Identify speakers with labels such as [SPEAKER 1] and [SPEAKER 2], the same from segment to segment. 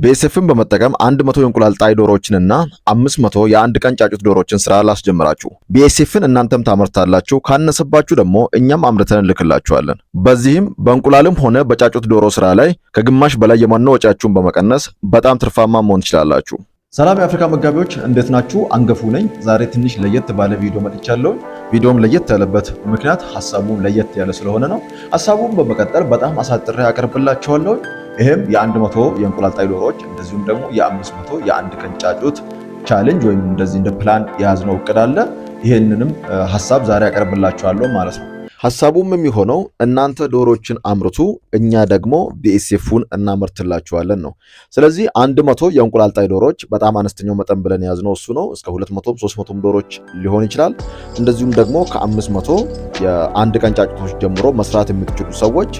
[SPEAKER 1] ቤኤስኤፍን በመጠቀም 100 የእንቁላል ጣይ ዶሮዎችንና 500 የአንድ ቀን ጫጩት ዶሮዎችን ስራ ላስጀምራችሁ። ቤኤስኤፍን እናንተም ታመርታላችሁ፣ ካነሰባችሁ ደግሞ እኛም አምርተን እንልክላችኋለን። በዚህም በእንቁላልም ሆነ በጫጩት ዶሮ ስራ ላይ ከግማሽ በላይ የመኖ ወጪያችሁን በመቀነስ በጣም ትርፋማ መሆን ትችላላችሁ። ሰላም የአፍሪካ መጋቢዎች እንዴት ናችሁ? አንገፉ ነኝ። ዛሬ ትንሽ ለየት ባለ ቪዲዮ መጥቻለሁ። ቪዲዮም ለየት ያለበት ምክንያት ሐሳቡም ለየት ያለ ስለሆነ ነው። ሐሳቡን በመቀጠል በጣም አሳጥሬ ያቀርብላችኋለሁ። ይሄም የ100 የእንቁላል ጣይ ዶሮዎች እንደዚሁም ደግሞ የ500 የአንድ ቀን ጫጩት ቻሌንጅ ወይም እንደዚህ እንደ ፕላን የያዝነው እቅድ አለ። ይሄንንም ሐሳብ ዛሬ ያቀርብላችኋለሁ ማለት ነው። ሐሳቡም የሚሆነው እናንተ ዶሮዎችን አምርቱ፣ እኛ ደግሞ ቢኤስኤፉን እናመርትላችኋለን ነው። ስለዚህ 100 የእንቁላል ጣይ ዶሮዎች በጣም አነስተኛው መጠን ብለን ያዝነው እሱ ነው። እስከ 200 300 ዶሮዎች ሊሆን ይችላል። እንደዚሁም ደግሞ ከ500 የአንድ ቀን ጫጩቶች ጀምሮ መስራት የምትችሉ ሰዎች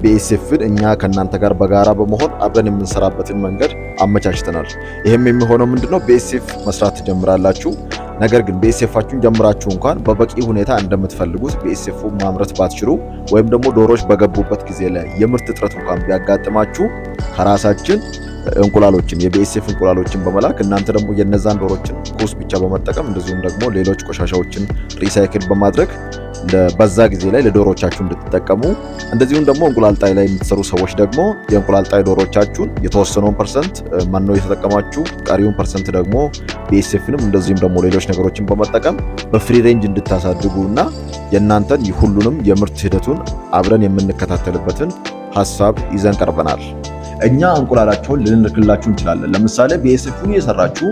[SPEAKER 1] ቢኤስኤፍን እኛ ከእናንተ ጋር በጋራ በመሆን አብረን የምንሰራበትን መንገድ አመቻችተናል። ይህም የሚሆነው ምንድነው? ቢኤስኤፍ መስራት ትጀምራላችሁ። ነገር ግን ቢኤስኤፋችሁን ጀምራችሁ እንኳን በበቂ ሁኔታ እንደምትፈልጉት ቢኤስኤፉ ማምረት ባትችሉ ወይም ደግሞ ዶሮዎች በገቡበት ጊዜ ላይ የምርት እጥረት እንኳን ቢያጋጥማችሁ ከራሳችን እንቁላሎችን የቢኤስኤፍ እንቁላሎችን በመላክ እናንተ ደግሞ የነዛን ዶሮችን ኩስ ብቻ በመጠቀም እንደዚሁም ደግሞ ሌሎች ቆሻሻዎችን ሪሳይክል በማድረግ በዛ ጊዜ ላይ ለዶሮዎቻችሁ እንድትጠቀሙ፣ እንደዚሁም ደግሞ እንቁላል ጣይ ላይ የምትሰሩ ሰዎች ደግሞ የእንቁላል ጣይ ዶሮዎቻችሁን የተወሰነውን ፐርሰንት መኖ የተጠቀማችሁ ቀሪውን ፐርሰንት ደግሞ ቢኤስኤፍንም እንደዚሁም ደግሞ ሌሎች ነገሮችን በመጠቀም በፍሪ ሬንጅ እንድታሳድጉ እና የእናንተን ሁሉንም የምርት ሂደቱን አብረን የምንከታተልበትን ሐሳብ ይዘን ቀርበናል። እኛ እንቁላላቸውን ልንልክላችሁ እንችላለን። ለምሳሌ ቢኤስኤፍን እየሰራችሁ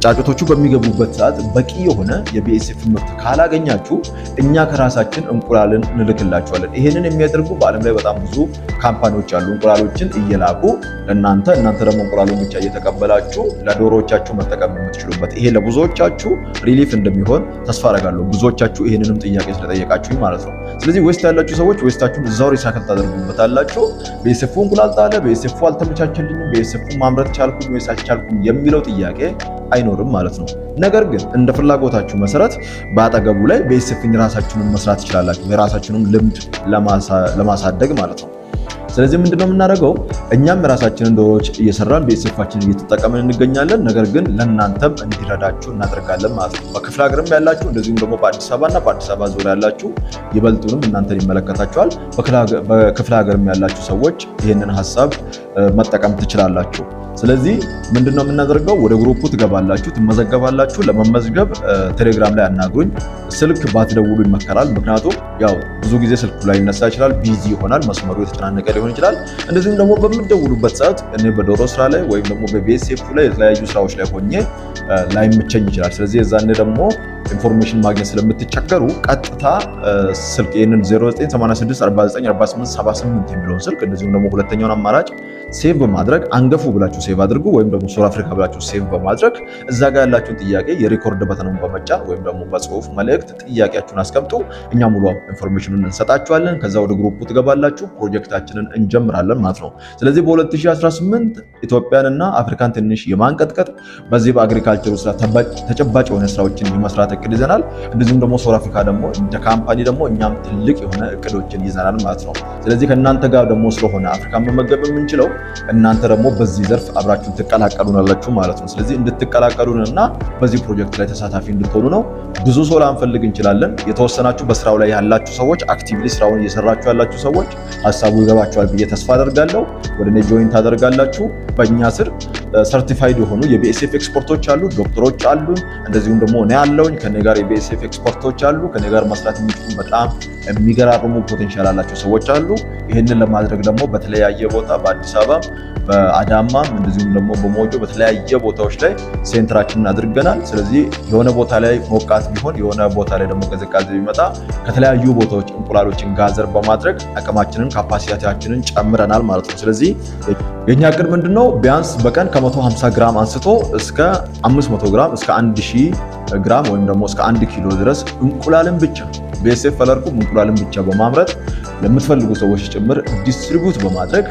[SPEAKER 1] ጫጩቶቹ በሚገቡበት ሰዓት በቂ የሆነ የቢኤስኤፍ ምርት ካላገኛችሁ እኛ ከራሳችን እንቁላልን እንልክላችኋለን። ይሄንን የሚያደርጉ በዓለም ላይ በጣም ብዙ ካምፓኒዎች አሉ። እንቁላሎችን እየላኩ እናንተ ደግሞ እንቁላሉን ብቻ እየተቀበላችሁ ለዶሮዎቻችሁ መጠቀም የምትችሉበት። ይሄ ለብዙዎቻችሁ ሪሊፍ እንደሚሆን ተስፋ አደርጋለሁ። ብዙዎቻችሁ ይሄንንም ጥያቄ ስለጠየቃችሁ ማለት ነው። ስለዚህ ዌስት ያላችሁ ሰዎች ዌስታችሁን እዛው ሪሳይክል ታደርጉበታላችሁ። ቢኤስኤፉ እንቁላል ጣለ፣ ቢኤስኤፉ አልተመቻቸልኝም፣ ቢኤስኤፉ ማምረት ቻልኩኝ ወይስ አልቻልኩም የሚለው ጥያቄ አይኖርም ማለት ነው። ነገር ግን እንደ ፍላጎታችሁ መሰረት በአጠገቡ ላይ ቢኤስኤፍን ራሳችሁንም መስራት ትችላላችሁ፣ የራሳችሁንም ልምድ ለማሳደግ ማለት ነው። ስለዚህ ምንድነው የምናደርገው? እኛም ራሳችንን ዶሮዎች እየሰራን ቢኤስኤፋችንን እየተጠቀምን እንገኛለን። ነገር ግን ለእናንተም እንዲረዳችሁ እናደርጋለን ማለት ነው። በክፍለ ሀገርም ያላችሁ እንደዚሁም ደግሞ በአዲስ አበባና በአዲስ አበባ ዙሪያ ያላችሁ ይበልጡንም እናንተን ይመለከታችኋል። በክፍለ ሀገርም ያላችሁ ሰዎች ይህንን ሐሳብ መጠቀም ትችላላችሁ። ስለዚህ ምንድነው የምናደርገው? ወደ ግሩፑ ትገባላችሁ፣ ትመዘገባላችሁ። ለመመዝገብ ቴሌግራም ላይ አናግሩኝ። ስልክ ባትደውሉ ይመከራል። ምክንያቱም ያው ብዙ ጊዜ ስልኩ ላይ ይነሳ ይችላል፣ ቢዚ ይሆናል፣ መስመሩ የተጨናነቀ ሊሆን ይችላል። እንደዚሁም ደግሞ በምትደውሉበት ሰዓት እኔ በዶሮ ስራ ላይ ወይም ደግሞ በቢኤስኤፍ ላይ የተለያዩ ስራዎች ላይ ሆኜ ላይመቸኝ ይችላል። ስለዚህ የዛኔ ደግሞ ኢንፎርሜሽን ማግኘት ስለምትቸገሩ ቀጥታ ስልክ ይህንን 0986494878 የሚለውን ስልክ እንደዚሁም ደግሞ ሁለተኛውን አማራጭ ሴቭ በማድረግ አንገፉ ብላችሁ ሴቭ አድርጉ፣ ወይም ደግሞ ሱር አፍሪካ ብላችሁ ሴቭ በማድረግ እዛ ጋር ያላችሁን ጥያቄ የሪኮርድ በተኑን በመጫን ወይም ደግሞ በጽሁፍ መልእክት ጥያቄያችሁን አስቀምጡ። እኛ ሙሉ ኢንፎርሜሽኑን እንሰጣችኋለን። ከዛ ወደ ግሩፑ ትገባላችሁ፣ ፕሮጀክታችንን እንጀምራለን ማለት ነው። ስለዚህ በ2018 ኢትዮጵያንና አፍሪካን ትንሽ የማንቀጥቀጥ በዚህ በአግሪካልቸሩ ስራ ተጨባጭ የሆነ ስራዎችን የመስራት እቅድ ይዘናል። እንደዚሁም ደግሞ ሱር አፍሪካ ደግሞ እንደ ካምፓኒ ደግሞ እኛም ትልቅ የሆነ እቅዶችን ይዘናል ማለት ነው። ስለዚህ ከእናንተ ጋር ደግሞ ስለሆነ አፍሪካን መመገብ የምንችለው እናንተ ደግሞ በዚህ ዘርፍ አብራችሁን ትቀላቀሉናላችሁ ማለት ነው። ስለዚህ እንድትቀላቀሉንና በዚህ ፕሮጀክት ላይ ተሳታፊ እንድትሆኑ ነው። ብዙ ሰው ላንፈልግ እንችላለን። የተወሰናችሁ በስራው ላይ ያላችሁ ሰዎች፣ አክቲቭሊ ስራውን እየሰራችሁ ያላችሁ ሰዎች ሐሳቡ ይገባችኋል ብዬ ተስፋ አደርጋለሁ። ወደ እኔ ጆይን ታደርጋላችሁ። በእኛ ስር ሰርቲፋይድ የሆኑ የቢኤስኤፍ ኤክስፐርቶች አሉ፣ ዶክተሮች አሉ። እንደዚሁም ደግሞ እኔ ያለውኝ ከኔ ጋር የቢኤስኤፍ ኤክስፐርቶች አሉ። ከኔ ጋር መስራት የሚችሉ በጣም የሚገራርሙ ፖቴንሻል ያላቸው ሰዎች አሉ። ይህንን ለማድረግ ደግሞ በተለያየ ቦታ በአዲስ አበባ በአዳማም እንደዚሁም ደግሞ በሞጆ በተለያየ ቦታዎች ላይ ሴንተራችንን አድርገናል። ስለዚህ የሆነ ቦታ ላይ ሞቃት ቢሆን የሆነ ቦታ ላይ ደግሞ ቅዝቃዜ ቢመጣ ከተለያዩ ቦታዎች እንቁላሎችን ጋዘር በማድረግ አቅማችንን ካፓሲቲያችንን ጨምረናል ማለት ነው። ስለዚህ የኛ እቅድ ምንድነው? ቢያንስ በቀን ከ150 ግራም አንስቶ እስከ 500 ግራም እስከ 1000 ግራም ወይም ደግሞ እስከ 1 ኪሎ ድረስ እንቁላልን ብቻ ቢኤስኤፍ አላልኩም፣ እንቁላልን ብቻ በማምረት ለምትፈልጉ ሰዎች ጭምር ዲስትሪቢዩት በማድረግ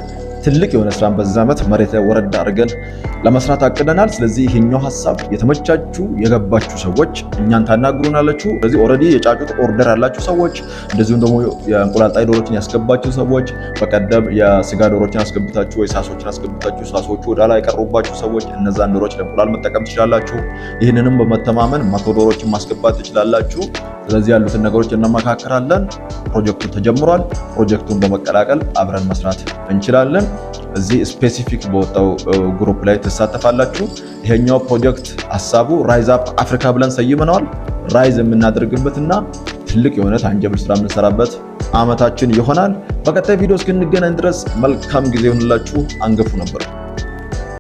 [SPEAKER 1] ትልቅ የሆነ ስራን በዛ ዓመት መሬት ላይ ወረድ አድርገን ለመስራት አቅደናል። ስለዚህ ይሄኛው ሐሳብ የተመቻችሁ የገባችሁ ሰዎች እኛን ታናግሩናላችሁ። ስለዚህ ኦልሬዲ የጫጩት ኦርደር ያላችሁ ሰዎች፣ እንደዚሁም ደግሞ የእንቁላል ጣይ ዶሮችን ያስገባችሁ ሰዎች፣ በቀደም የስጋ ዶሮችን አስገብታችሁ ወይ ሳሶችን አስገብታችሁ ሳሶቹ ወደ ላይ የቀሩባችሁ ሰዎች እነዛን ዶሮች ለእንቁላል መጠቀም ትችላላችሁ። ይህንንም በመተማመን 100 ዶሮችን ማስገባት ትችላላችሁ። ስለዚህ ያሉትን ነገሮች እንመካከራለን። ፕሮጀክቱ ተጀምሯል። ፕሮጀክቱን በመቀላቀል አብረን መስራት እንችላለን። እዚህ ስፔሲፊክ በወጣው ግሩፕ ላይ ትሳተፋላችሁ። ይሄኛው ፕሮጀክት ሐሳቡ ራይዝ አፕ አፍሪካ ብለን ሰይመነዋል። ራይዝ የምናደርግበትና ትልቅ የሆነ ታንጀብል ስራ የምንሰራበት ዓመታችን ይሆናል። በቀጣይ ቪዲዮ እስክንገናኝ ድረስ መልካም ጊዜ ይሁንላችሁ። አንገፉ ነበር።